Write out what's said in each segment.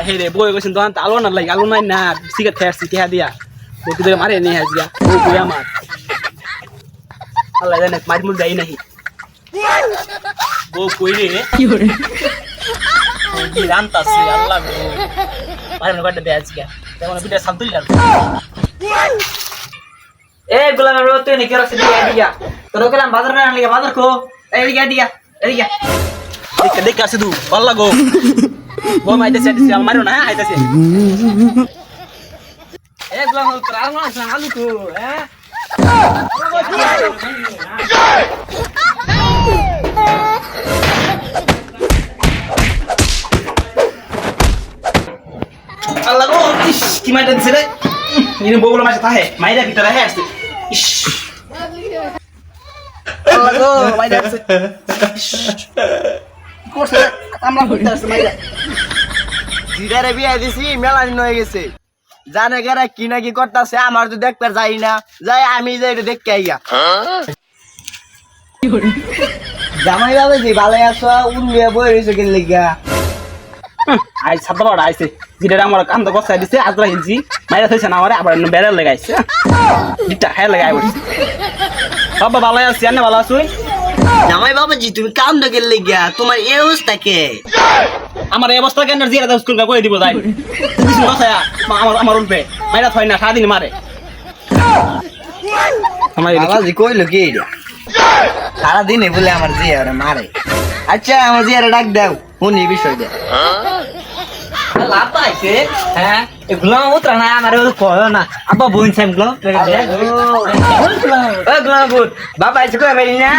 হে রে বই গেছেন দোকান আলো না লাগে আলো নাই না সিগারেট খাইছি টিহা দিয়া বউকে ধরে মারে নিয়ে আসিয়া বউ কই আমার আল্লাহ জানে মার মুখ যাই নাহি বউ কই রে কি করে কি রান্তাছে আল্লাহ গো মারে না কাটে দেয়া আজকে তেমন বিটা শান্তই লাগবে এ গোলাম রে তুই নি কেরো সিদি দিয়া তোর কেলাম বাজার না লাগে বাজার কো এই দিয়া দেখ আসে তু ভাল লাগো বউ মাইতেছে মারো না আইতাছে এ গোলাম প্রাণ না আলু কো হ্যাঁ আল্লাহ গো ইস কি মাইটা দিছে রে ইনি বউগুলো মাসে থাকে মাইরা ভিতরে হে আসছে ইস আল্লাহ গো মাইরা আসছে কোর্স আমরা হইতে আসছে মাইরা জিগারে বিয়া দিছি মেলা দিন হয়ে গেছে জানে গেরা কি না কি করতেছে আমার তো দেখতে যাই না যাই আমি যাই এটা দেখতে আইয়া জামাই বাবা জি ভালো আছো উড়িয়ে বই রইছে কেন লাগিয়া আই ছাত্র আইছে যেটা আমার কান্দ গছাই দিছে আজরা হিলছি মাইরা থইছে না আমারে আবার বেড়া লাগাইছে দিটা খায় লাগাই বলছে বাবা ভালো আছি আনে ভালো আছুই জামাই বাবা জি তুমি কাম দে কেন লাগিয়া তোমার এই অবস্থা কে আমার এই অবস্থা কেন জিরা দাও স্কুল কই দিব যাই কিছু গছায়া আমার উল্পে মাইরা থই না সারাদিন মারে আমার বাবা জি কইলো কি এটা সারা দিনে বলে আমার জি আর মারে আচ্ছা আমার জি আর ডাক দাও কোন এই বিষয় দে লাভ পাইছে হ্যাঁ এগুলো উতরা না আমার কয় না আব্বা বোন সাইম গুলো বাবা আইছে কই বাইলি না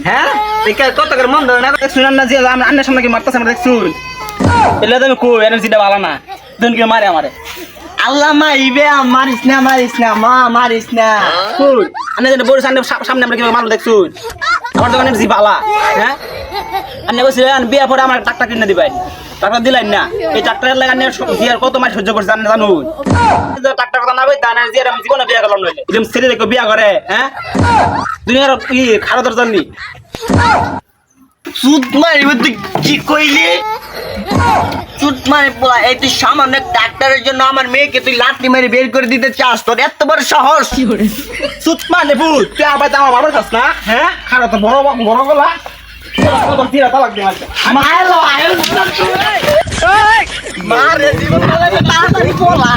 হ্যাঁ ঠিক কত করে মন ধরে না শুনান না যে আমি আন্নার সামনে কি মারতাছ আমরা দেখছুন এলে তুমি কো এনার্জিটা ভালো না দেন কি মারে আমারে আল্লাহ মাইবে মারিস না মা মারিস না কই আন্না যেন বড় সামনে আমরা কি মারলো দেখছুন আমার দোকানে জি বালা হ্যাঁ আন্না কইছিলেন বিয়া পরে আমার টাকা কিনে দিবেন টাকা দিলেন না এই টাকার লাগা আন্না জিয়ার কত মাস সহ্য করছে জানেন জানুন টাকা কথা না কই দানা জিয়ার আমি জীবনে বিয়া করলাম নইলে এরকম ছেলে দেখো বিয়া করে হ্যাঁ দুনিয়ার কি খারাপ জানি সুদ মারিব তুই কি কইলি সুদ মারি পোলা এই তুই সামান্য ডাক্তারের জন্য আমার মেয়েকে তুই লাঠি মেরে বের করে দিতে চাস তোর এত বড় সাহস সুত মানে ভূত তুই আবার আমার বাবার কাছ না হ্যাঁ খারাপ তো বড় গলা মারে জীবন তাড়াতাড়ি পোলা